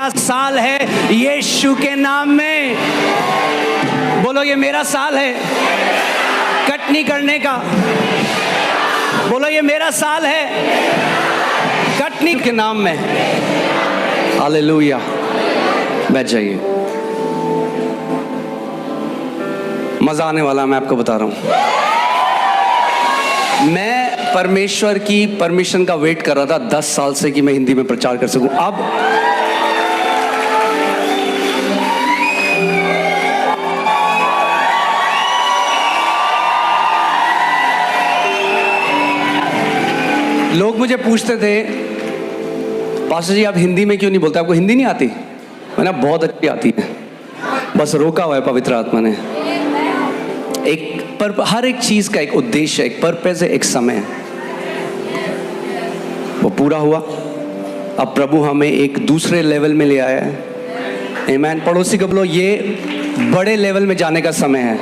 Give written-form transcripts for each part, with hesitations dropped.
मेरा साल है यीशु के नाम में। बोलो ये मेरा साल है कट नहीं करने का। बोलो ये मेरा साल है कट नहीं के नाम में। हालेलुया। बैठ जाइए, मजा आने वाला, मैं आपको बता रहा हूं। मैं परमेश्वर की परमिशन का वेट कर रहा था 10 साल से कि मैं हिंदी में प्रचार कर सकूं। अब लोग मुझे पूछते थे पास्टर जी आप हिंदी में क्यों नहीं बोलते, आपको हिंदी नहीं आती? मैंने बहुत अच्छी आती है, बस रोका हुआ है पवित्र आत्मा ने। हर एक चीज का एक उद्देश्य है, एक पर्पस है, एक समय है, वो पूरा हुआ। अब प्रभु हमें एक दूसरे लेवल में ले आया है। आमीन। पड़ोसी को बोलो ये बड़े लेवल में जाने का समय है।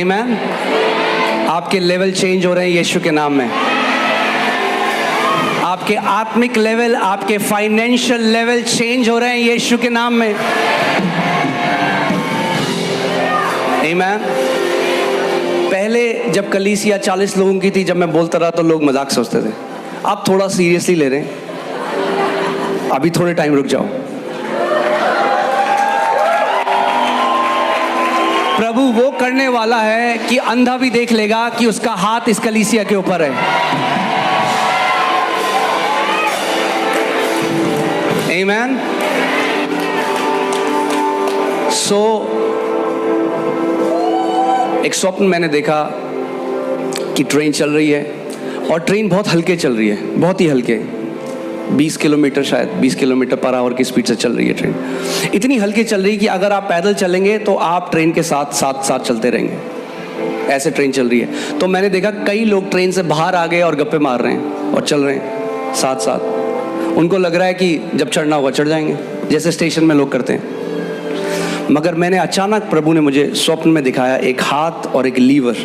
आमीन। आपके लेवल चेंज हो रहे हैं यीशु के नाम में। आपके आत्मिक लेवल, आपके फाइनेंशियल लेवल चेंज हो रहे हैं यीशु के नाम में। आमीन। पहले जब कलीसिया 40 लोगों की थी, जब मैं बोलता रहा तो लोग मजाक सोचते थे। अब थोड़ा सीरियसली ले रहे हैं। अभी थोड़े टाइम रुक जाओ। प्रभु वो करने वाला है कि अंधा भी देख लेगा कि उसका हाथ इस कलीसिया के ऊपर है। आमीन। एक स्वप्न मैंने देखा कि ट्रेन चल रही है और ट्रेन बहुत हल्के चल रही है, बहुत ही हल्के, 20 किलोमीटर, शायद 20 किलोमीटर पर आवर की स्पीड से चल रही है ट्रेन। इतनी हल्के चल रही है कि अगर आप पैदल चलेंगे तो आप ट्रेन के साथ साथ साथ चलते रहेंगे, ऐसे ट्रेन चल रही है। तो मैंने देखा कई लोग ट्रेन से बाहर आ गए और गप्पे मार रहे हैं और चल रहे हैं साथ साथ। उनको लग रहा है कि जब चढ़ना होगा चढ़ जाएंगे, जैसे स्टेशन में लोग करते हैं। मगर मैंने अचानक, प्रभु ने मुझे स्वप्न में दिखाया एक हाथ और एक लीवर,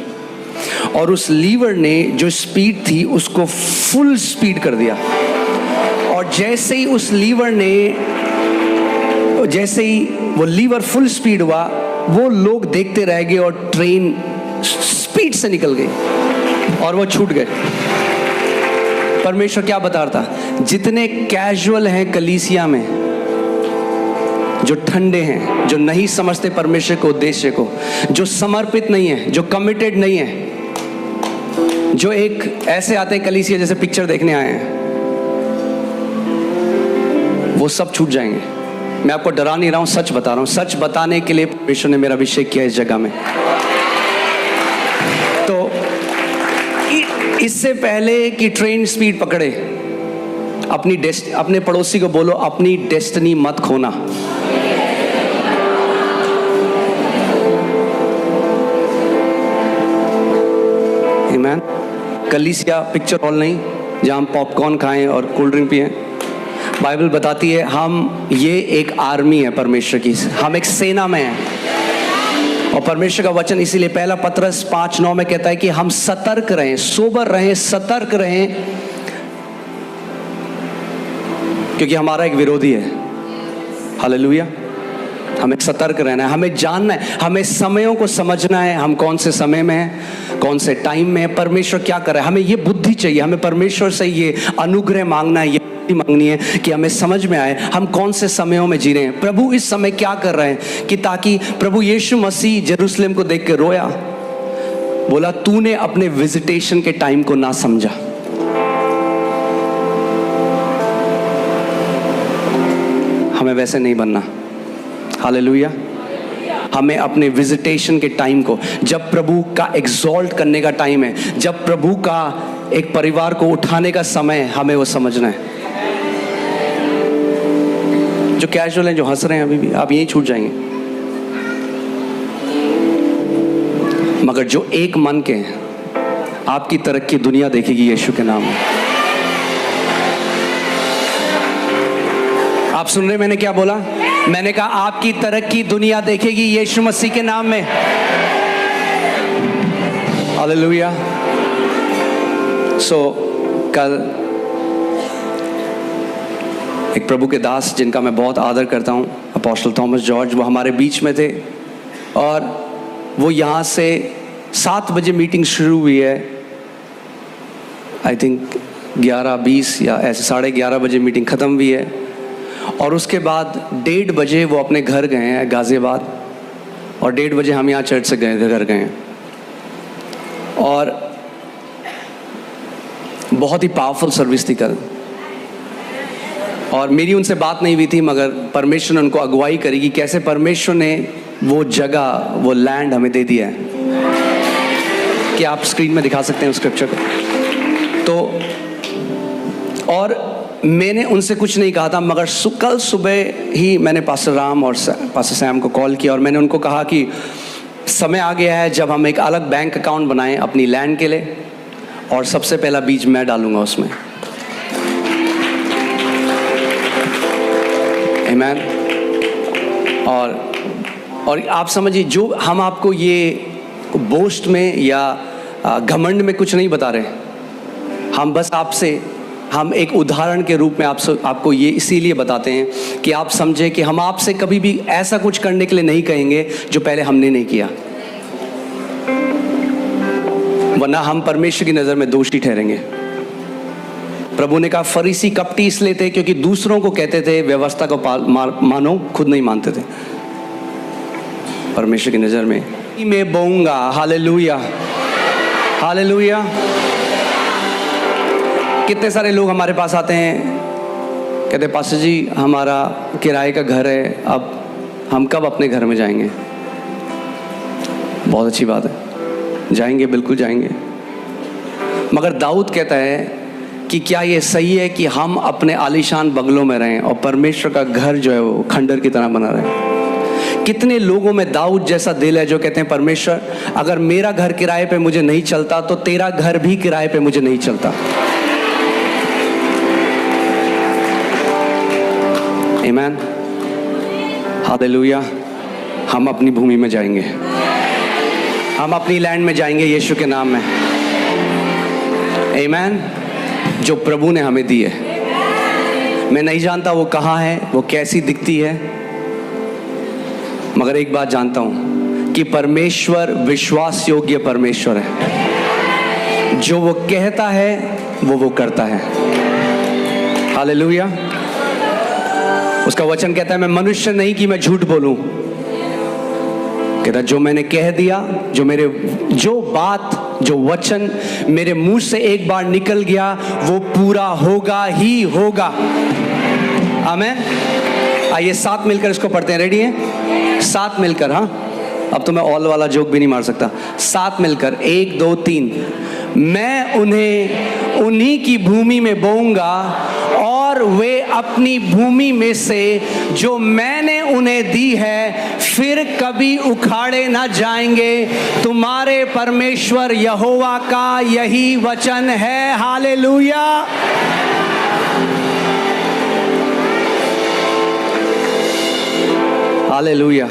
और उस लीवर ने जो स्पीड थी उसको फुल स्पीड कर दिया। और जैसे ही उस लीवर ने, जैसे ही वो लीवर फुल स्पीड हुआ, वो लोग देखते रह गए और ट्रेन स्पीड से निकल गई और वो छूट गए। परमेश्वर क्या बता रहा था? जितने कैजुअल हैं कलीसिया में, जो ठंडे हैं, जो नहीं समझते परमेश्वर के उद्देश्य को, जो समर्पित नहीं है, जो कमिटेड नहीं है, जो एक ऐसे आते हैं कलीसिया जैसे पिक्चर देखने आए हैं, वो सब छूट जाएंगे। मैं आपको डरा नहीं रहा हूं, सच बता रहा हूं। सच बताने के लिए परमेश्वर ने मेरा अभिषेक किया इस जगह में। तो इससे पहले कि ट्रेन स्पीड पकड़े, अपने पड़ोसी को बोलो अपनी डेस्टिनी मत खोना। आमीन। कलीसिया पिक्चर हॉल नहीं जहां हम पॉपकॉर्न खाएं और कोल्ड ड्रिंक पिएं। बाइबल बताती है हम, ये एक आर्मी है परमेश्वर की, हम एक सेना में हैं। और परमेश्वर का वचन इसीलिए पहला पत्रस 5:9 में कहता है कि हम सतर्क रहें, सोबर रहें, सतर्क रहें, क्योंकि हमारा एक विरोधी है। हालेलुया। हमें सतर्क रहना है, हमें जानना है, हमें समयों को समझना है, हम कौन से समय में हैं, कौन से टाइम में है, परमेश्वर क्या कर रहा है। हमें ये बुद्धि चाहिए, हमें परमेश्वर से ये अनुग्रह मांगना है, ये मांगनी है कि हमें समझ में आए हम कौन से समयों में जी रहे हैं। प्रभु इस समय क्या कर रहे हैं, कि ताकि प्रभु यीशु मसीह जेरूशलेम को देख के रोया, बोला तूने अपने विजिटेशन के टाइम को ना समझा। हमें वैसे नहीं बनना। हालेलुया। हमें अपने विजिटेशन के टाइम को, जब प्रभु का एग्जॉल्ट करने का टाइम है, जब प्रभु का एक परिवार को उठाने का समय है, हमें वो समझना है। जो कैजुअल हैं, जो हंस रहे हैं अभी भी, आप यहीं छूट जाएंगे। मगर जो एक मन के हैं, आपकी तरक्की दुनिया देखेगी यीशु के नाम में। आप सुन रहे, मैंने क्या बोला? मैंने कहा आपकी तरक्की दुनिया देखेगी यीशु मसीह के नाम में। हालेलुया। कल एक प्रभु के दास जिनका मैं बहुत आदर करता हूँ, अपोस्टल थॉमस जॉर्ज, वो हमारे बीच में थे। और वो यहाँ से 7 बजे मीटिंग शुरू हुई है, आई थिंक 11:20 या ऐसे 11:30 बजे मीटिंग ख़त्म हुई है। और उसके बाद 1:30 बजे वो अपने घर गए हैं गाज़ियाबाद, और 1:30 बजे हम यहाँ चर्च से घर गए हैं। और बहुत ही पावरफुल सर्विस थी कल, और मेरी उनसे बात नहीं हुई थी, मगर परमेश्वर ने उनको अगुवाई करी कि कैसे परमेश्वर ने वो जगह, वो लैंड हमें दे दिया है। कि आप स्क्रीन में दिखा सकते हैं उस स्क्रिप्चर को। तो और मैंने उनसे कुछ नहीं कहा था, मगर कल सुबह ही मैंने पास्टर राम और पास्टर सैम को कॉल किया, और मैंने उनको कहा कि समय आ गया है जब हम एक अलग बैंक अकाउंट बनाएं अपनी लैंड के लिए, और सबसे पहला बीज मैं डालूंगा उसमें। आमीन। और आप समझिए, जो हम आपको ये बोस्ट में या घमंड में कुछ नहीं बता रहे, हम बस हम एक उदाहरण के रूप में आपको ये इसीलिए बताते हैं कि आप समझे कि हम आपसे कभी भी ऐसा कुछ करने के लिए नहीं कहेंगे जो पहले हमने नहीं किया, वरना हम परमेश्वर की नज़र में दोषी ठहरेंगे। प्रभु ने कहा फरीसी कपटी इसलिए थे क्योंकि दूसरों को कहते थे व्यवस्था को मानो, खुद नहीं मानते थे। परमेश्वर की नज़र में मैं बोऊंगा। Hallelujah, hallelujah. कितने सारे लोग हमारे पास आते हैं, कहते पास्टर जी हमारा किराए का घर है, अब हम कब अपने घर में जाएंगे? बहुत अच्छी बात है, जाएंगे, बिल्कुल जाएंगे। मगर दाऊद कहता है कि क्या ये सही है कि हम अपने आलीशान बंगलों में रहें और परमेश्वर का घर जो है वो खंडर की तरह बना रहे? कितने लोगों में दाऊद जैसा दिल है जो कहते हैं परमेश्वर अगर मेरा घर किराए पे मुझे नहीं चलता तो तेरा घर भी किराए पे मुझे नहीं चलता। आमीन, हालेलुया। हम अपनी भूमि में जाएंगे, हम अपनी लैंड में जाएंगे यीशु के नाम में। आमीन। जो प्रभु ने हमें दी है, मैं नहीं जानता वो कहाँ है, वो कैसी दिखती है, मगर एक बात जानता हूं कि परमेश्वर विश्वास योग्य परमेश्वर है। जो वो कहता है वो करता है। हालेलुया। उसका वचन कहता है मैं मनुष्य नहीं कि मैं झूठ बोलूं, कहता जो मैंने कह दिया, जो बात, जो वचन मेरे मुंह से एक बार निकल गया वो पूरा होगा ही होगा। आमीन। आइए साथ मिलकर इसको पढ़ते हैं। रेडी हैं? साथ मिलकर। हाँ, अब तो मैं ऑल वाला जोक भी नहीं मार सकता। साथ मिलकर 1 2 3। मैं उन्हें उन्हीं की भूमि में बोऊंगा और वे अपनी भूमि में से जो मैंने उन्हें दी है फिर कभी उखाड़े ना जाएंगे। तुम्हारे परमेश्वर यहोवा का यही वचन है। हालेलुया। हालेलुया।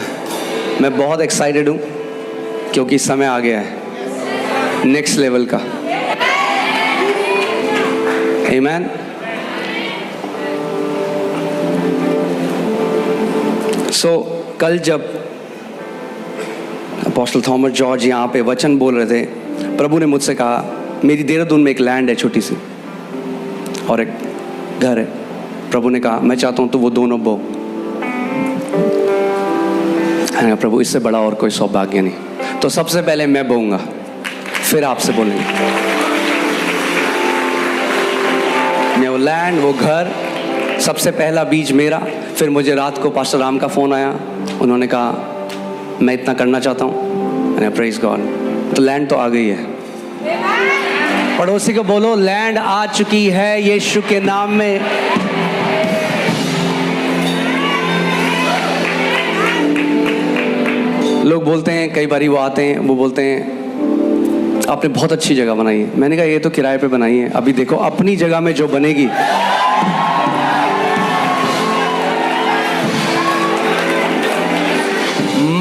मैं बहुत एक्साइटेड हूँ क्योंकि समय आ गया है नेक्स्ट लेवल का। आमीन। कल जब अपोस्टल थॉमस जॉर्ज यहाँ पे वचन बोल रहे थे, प्रभु ने मुझसे कहा मेरी देहरादून में एक लैंड है छोटी सी और एक घर है। प्रभु ने कहा मैं चाहता हूँ तो वो दोनों बो। प्रभु इससे बड़ा और कोई सौभाग्य नहीं। तो सबसे पहले मैं बोऊंगा, फिर आपसे बोलेंगे। मैं वो लैंड, वो घर, सबसे पहला बीज मेरा। फिर मुझे रात को पास्टर राम का फ़ोन आया, उन्होंने कहा मैं इतना करना चाहता हूँ। मैंने प्रेज़ गॉड। तो लैंड तो आ गई है। पड़ोसी को बोलो लैंड आ चुकी है यीशु के नाम में। लोग बोलते हैं, कई बारी वो आते हैं, वो बोलते हैं आपने बहुत अच्छी जगह बनाई है। मैंने कहा ये तो किराए पे बनाई है, अभी देखो अपनी जगह में जो बनेगी।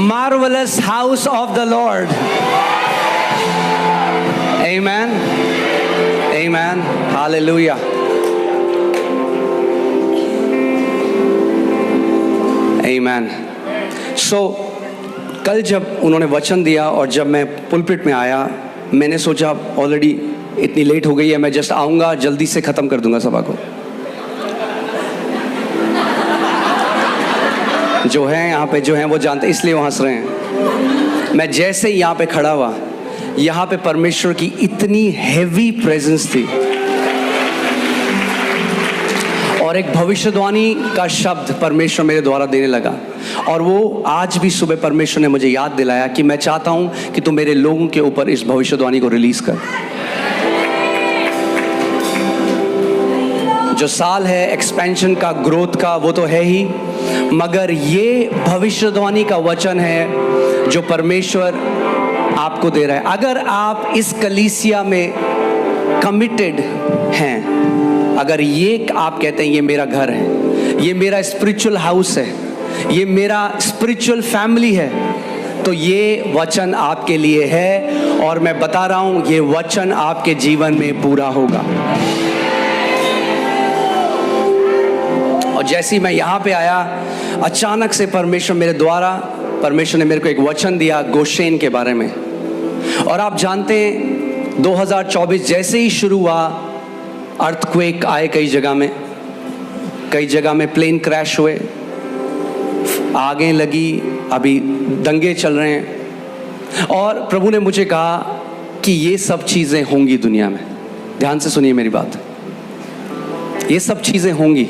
Marvellous house of the Lord. आमीन, आमीन, हालेलुया। आमेन। सो कल जब उन्होंने वचन दिया और जब मैं पुलपिट में आया, मैंने सोचा ऑलरेडी इतनी लेट हो गई है, मैं जस्ट आऊँगा, जल्दी से ख़त्म कर दूंगा सभा को। जो हैं यहाँ पे, जो हैं वो जानते, इसलिए वो हंस रहे हैं। मैं जैसे ही यहाँ पे खड़ा हुआ, यहाँ पे परमेश्वर की इतनी हैवी प्रेजेंस थी और एक भविष्यवाणी का शब्द परमेश्वर मेरे द्वारा देने लगा। और वो आज भी सुबह परमेश्वर ने मुझे याद दिलाया कि मैं चाहता हूँ कि तू मेरे लोगों के ऊपर इस भविष्यवाणी को रिलीज कर। जो साल है एक्सपेंशन का, ग्रोथ का, वो तो है ही, मगर ये भविष्यवाणी का वचन है जो परमेश्वर आपको दे रहा है। अगर आप इस कलीसिया में कमिटेड हैं, अगर ये आप कहते हैं ये मेरा घर है, ये मेरा स्पिरिचुअल हाउस है, ये मेरा स्पिरिचुअल फैमिली है, तो ये वचन आपके लिए है। और मैं बता रहा हूं, ये वचन आपके जीवन में पूरा होगा। और जैसे ही मैं यहाँ पे आया, अचानक से परमेश्वर ने मेरे को एक वचन दिया गोशेन के बारे में। और आप जानते हैं 2024 जैसे ही शुरू हुआ, अर्थक्वेक आए कई जगह में प्लेन क्रैश हुए, आगे लगी, अभी दंगे चल रहे हैं। और प्रभु ने मुझे कहा कि ये सब चीज़ें होंगी दुनिया में। ध्यान से सुनिए मेरी बात, ये सब चीज़ें होंगी,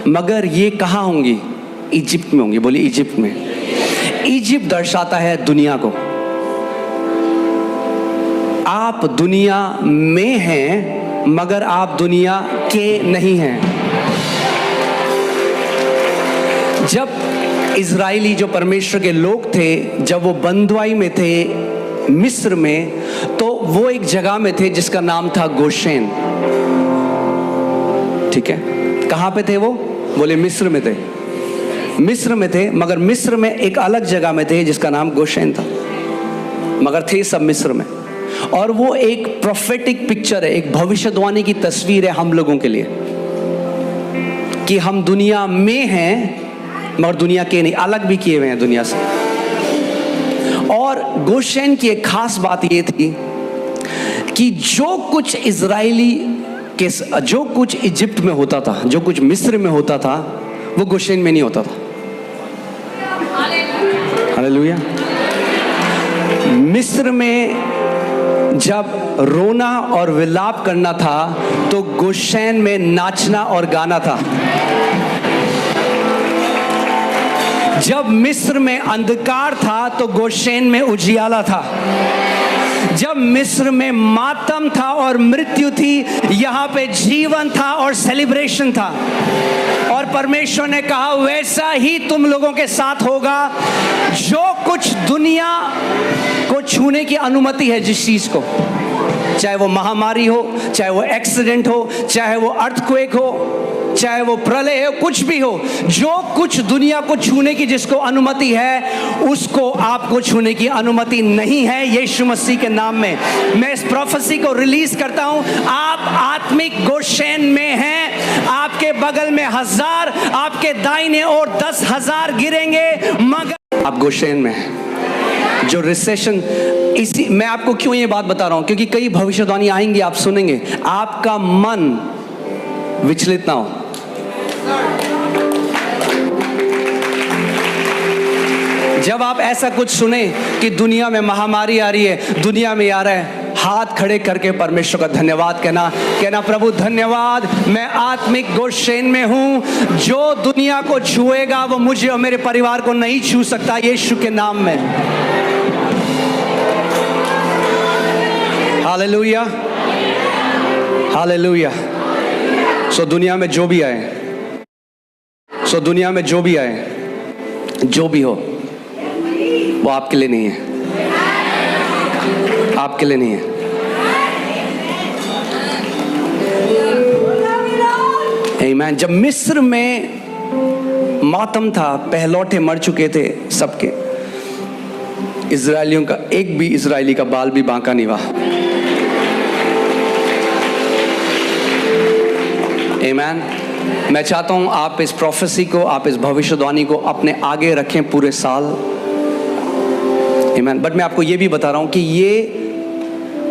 मगर ये कहाँ होंगी? इजिप्ट में होंगी। बोलिए इजिप्ट में। इजिप्ट दर्शाता है दुनिया को। आप दुनिया में हैं, मगर आप दुनिया के नहीं हैं। जब इजराइली जो परमेश्वर के लोग थे, जब वो बंधुआई में थे मिस्र में, तो वो एक जगह में थे जिसका नाम था गोशेन। ठीक है, कहाँ पे थे वो? बोले मिस्र में थे। मिस्र में थे, मगर मिस्र में एक अलग जगह में थे जिसका नाम गोशेन था, मगर थे सब मिस्र में। और वो एक प्रोफेटिक पिक्चर है, एक भविष्यवाणी की तस्वीर है हम लोगों के लिए कि हम दुनिया में हैं मगर दुनिया के नहीं, अलग भी किए हुए हैं दुनिया से। और गोशेन की एक खास बात ये थी कि जो कुछ जो कुछ इजिप्ट में होता था, जो कुछ मिस्र में होता था, वो गोशेन में नहीं होता था। हालेलुया। मिस्र में जब रोना और विलाप करना था, तो गोशेन में नाचना और गाना था। जब मिस्र में अंधकार था, तो गोशेन में उजियाला था। जब मिस्र में मातम था और मृत्यु थी, यहाँ पे जीवन था और सेलिब्रेशन था। और परमेश्वर ने कहा वैसा ही तुम लोगों के साथ होगा। जो कुछ दुनिया को छूने की अनुमति है, जिस चीज को, चाहे वो महामारी हो, चाहे वो एक्सीडेंट हो, चाहे वो अर्थक्वेक हो, चाहे वो प्रलय हो, कुछ भी हो, जो कुछ दुनिया को छूने की जिसको अनुमति है, उसको आपको छूने की अनुमति नहीं है। यीशु मसीह के नाम में मैं इस प्रोफेसी को रिलीज करता हूं। आप आत्मिक गोशेन में हैं। आपके बगल में 1000, आपके दाहिने ओर 10,000 गिरेंगे, मगर आप गोशेन में हैं। जो रिसेशन, इसी मैं आपको क्यों ये बात बता रहा हूं, क्योंकि कई भविष्यवाणी आएंगी, आप सुनेंगे, आपका मन विचलित ना हो। जब आप ऐसा कुछ सुने कि दुनिया में महामारी आ रही है, दुनिया में आ रहा है, हाथ खड़े करके परमेश्वर का धन्यवाद कहना प्रभु धन्यवाद, मैं आत्मिक गोशेन में हूं। जो दुनिया को छुएगा वो मुझे और मेरे परिवार को नहीं छू सकता, यीशु के नाम में। Hallelujah, hallelujah. सो दुनिया में जो भी आए, जो भी हो, वो आपके लिए नहीं है, आपके लिए नहीं है। आमीन। जब मिस्र में मातम था, पहलौठे मर चुके थे सबके, इजरायलियों का एक भी इजरायली का बाल भी बांका नहीं हुआ। आमीन। मैं चाहता हूं आप इस प्रोफेसी को, आप इस भविष्यवाणी को अपने आगे रखें पूरे साल। आमीन। बट मैं आपको ये भी बता रहा हूं कि ये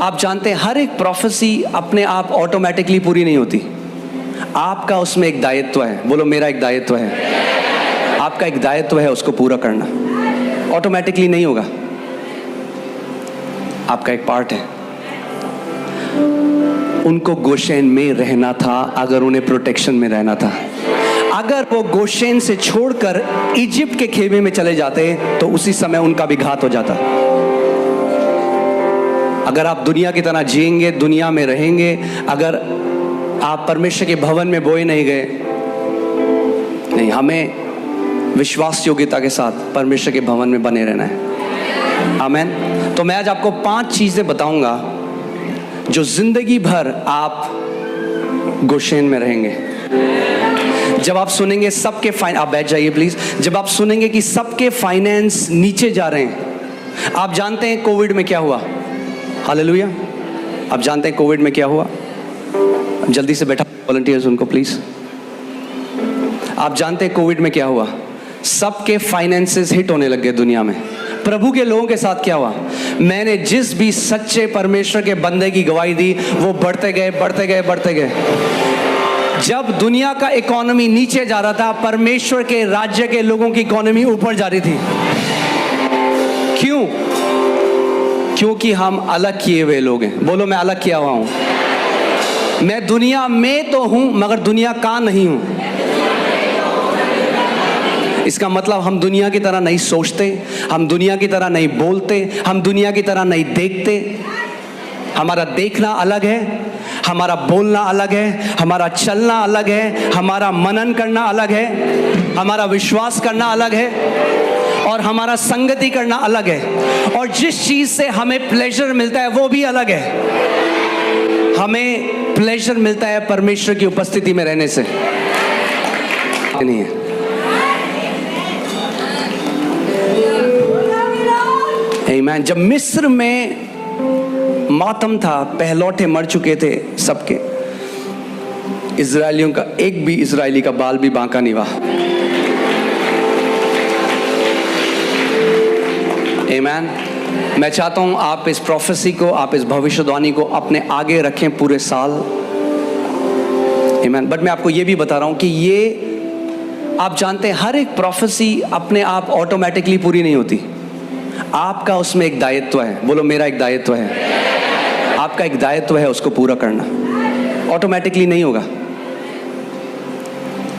आप जानते हैं हर एक प्रोफेसी अपने आप ऑटोमेटिकली पूरी नहीं होती। आपका उसमें एक दायित्व है। बोलो, मेरा एक दायित्व है। आपका एक दायित्व है उसको पूरा करना। ऑटोमेटिकली नहीं होगा, आपका एक पार्ट है। उनको गोशेन में रहना था अगर उन्हें प्रोटेक्शन में रहना था। अगर वो गोशेन से छोड़कर इजिप्ट के खेमे में चले जाते तो उसी समय उनका भी घात हो जाता। अगर आप दुनिया की तरह जिएंगे, दुनिया में रहेंगे, अगर आप परमेश्वर के भवन में बोए नहीं गए, नहीं, हमें विश्वास योग्यता के साथ परमेश्वर के भवन में बने रहना है। आमीन। तो मैं आज आपको 5 चीजें बताऊंगा जो जिंदगी भर आप गोशेन में रहेंगे। जब आप सुनेंगे सबके आप बैठ जाइए प्लीज। जब आप सुनेंगे कि सबके फाइनेंस नीचे जा रहे हैं, आप जानते हैं कोविड में क्या हुआ। हालेलुया। आप जानते हैं कोविड में क्या हुआ। जल्दी से बैठा वॉलंटियर्स उनको प्लीज। आप जानते हैं कोविड में क्या हुआ। सबके फाइनेंसेस हिट होने लग गए दुनिया में। प्रभु के लोगों के साथ क्या हुआ। मैंने जिस भी सच्चे परमेश्वर के बंदे की गवाही दी वो बढ़ते गए, बढ़ते गए, बढ़ते गए। जब दुनिया का इकोनॉमी नीचे जा रहा था, परमेश्वर के राज्य के लोगों की इकोनॉमी ऊपर जा रही थी। क्यों? क्योंकि हम अलग किए हुए लोग हैं। बोलो, मैं अलग किया हुआ हूं। मैं दुनिया में तो हूं मगर दुनिया का नहीं हूं। इसका मतलब हम दुनिया की तरह नहीं सोचते, हम दुनिया की तरह नहीं बोलते, हम दुनिया की तरह नहीं देखते। हमारा देखना अलग है, हमारा बोलना अलग है, हमारा चलना अलग है, हमारा मनन करना अलग है, हमारा विश्वास करना अलग है और हमारा संगति करना अलग है। और जिस चीज से हमें प्लेजर मिलता है वो भी अलग है। हमें प्लेजर मिलता है परमेश्वर की उपस्थिति में रहने से, नहीं है। आमीन। जब मिस्र में मातम था, पहलौठे मर चुके थे सबके, इजरायलियों का एक भी इजरायली का बाल भी बांका नहीं हुआ। आमीन। मैं चाहता हूं आप इस प्रोफेसी को, आप इस भविष्यवाणी को अपने आगे रखें पूरे साल। आमीन। बट मैं आपको ये भी बता रहा हूं कि ये आप जानते हैं हर एक प्रोफेसी अपने आप ऑटोमेटिकली पूरी नहीं होती। आपका उसमें एक दायित्व है। बोलो, मेरा एक दायित्व है। आपका एक दायित्व है उसको पूरा करना। ऑटोमेटिकली नहीं होगा,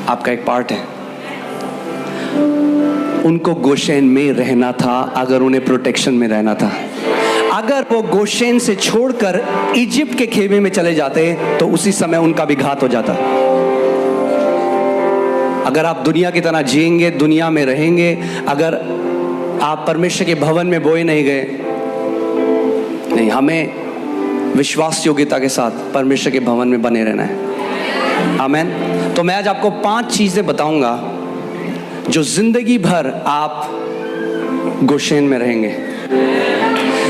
आपका एक पार्ट है। उनको गोशेन में रहना था अगर उन्हें प्रोटेक्शन में रहना था। अगर वो गोशेन से छोड़कर इजिप्ट के खेमे में चले जाते तो उसी समय उनका भी घात हो जाता। अगर आप दुनिया की तरह जिएंगे, दुनिया में रहेंगे, अगर आप परमेश्वर के भवन में बोए नहीं गए, नहीं, हमें विश्वास योग्यता के साथ परमेश्वर के भवन में बने रहना है। आमीन। तो मैं आज आपको 5 चीजें बताऊंगा जो जिंदगी भर आप गोशेन में रहेंगे।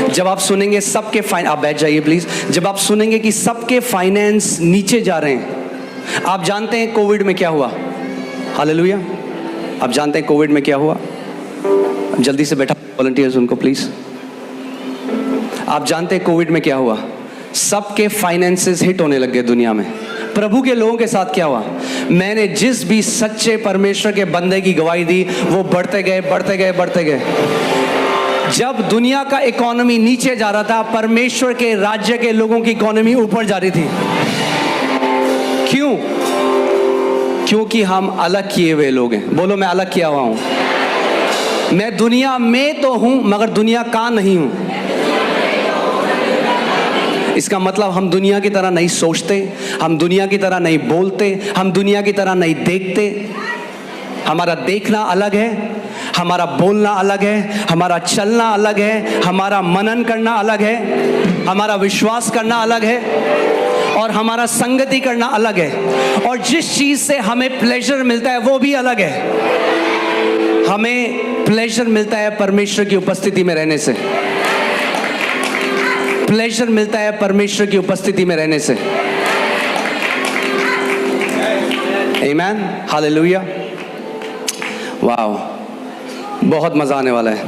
जब आप सुनेंगे सबके आप बैठ जाइए प्लीज। जब आप सुनेंगे कि सबके फाइनेंस नीचे जा रहे हैं, आप जानते हैं कोविड में क्या हुआ। हालेलुया। आप जानते हैं कोविड में क्या हुआ। जल्दी से बैठा वॉलंटियर्स उनको प्लीज। आप जानते हैं कोविड में क्या हुआ। सबके फाइनेंसेस हिट होने लग गए दुनिया में। प्रभु के लोगों के साथ क्या हुआ। मैंने जिस भी सच्चे परमेश्वर के बंदे की गवाही दी वो बढ़ते गए, बढ़ते गए, बढ़ते गए। जब दुनिया का इकोनॉमी नीचे जा रहा था, परमेश्वर के राज्य के लोगों की इकोनॉमी ऊपर जा रही थी। क्यों? क्योंकि हम अलग किए हुए लोग हैं। बोलो, मैं अलग किया हुआ हूं। मैं दुनिया में तो हूं मगर दुनिया का नहीं हूं। इसका मतलब हम दुनिया की तरह नहीं सोचते, हम दुनिया की तरह नहीं बोलते, हम दुनिया की तरह नहीं देखते। हमारा देखना अलग है, हमारा बोलना अलग है, हमारा चलना अलग है, हमारा मनन करना अलग है, हमारा विश्वास करना अलग है और हमारा संगति करना अलग है। और जिस चीज से हमें प्लेजर मिलता है वो भी अलग है। हमें प्लेजर मिलता है परमेश्वर की उपस्थिति में रहने से। प्लेजर मिलता है परमेश्वर की उपस्थिति में रहने से। आमेन, हालेलुया। वाह, बहुत मजा आने वाला है,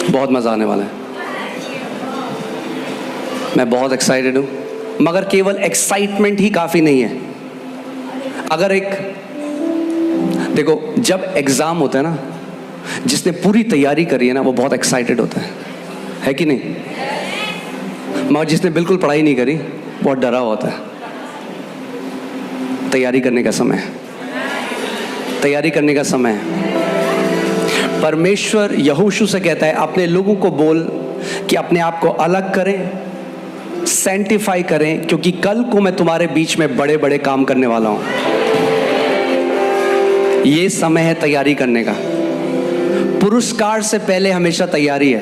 बहुत मजा आने वाला है। मैं बहुत एक्साइटेड हूं, मगर केवल एक्साइटमेंट ही काफी नहीं है। अगर एक देखो, जब एग्जाम होता है ना, जिसने पूरी तैयारी करी है ना, वो बहुत एक्साइटेड होता है कि नहीं? मगर जिसने बिल्कुल पढ़ाई नहीं करी, बहुत डरा होता है। तैयारी करने का समय है, तैयारी करने का समय है। परमेश्वर यहोशू से कहता है, अपने लोगों को बोल कि अपने आप को अलग करें, सैंटिफाई करें, क्योंकि कल को मैं तुम्हारे बीच में बड़े बड़े काम करने वाला हूं। ये समय है तैयारी करने का। पुरस्कार से पहले हमेशा तैयारी है।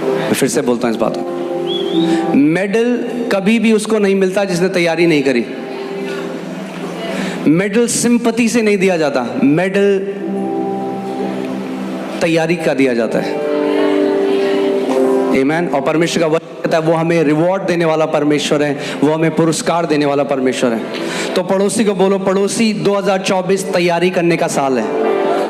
मैं फिर से बोलता हूं इस बात को, मेडल कभी भी उसको नहीं मिलता जिसने तैयारी नहीं करी। मेडल सिंपैथी से नहीं दिया जाता, मेडल तैयारी का दिया जाता है। आमीन। और परमेश्वर का वचन कहता है वो हमें रिवॉर्ड देने वाला परमेश्वर है, वो हमें पुरस्कार देने वाला परमेश्वर है। तो पड़ोसी को बोलो, पड़ोसी 2024 तैयारी करने का साल है।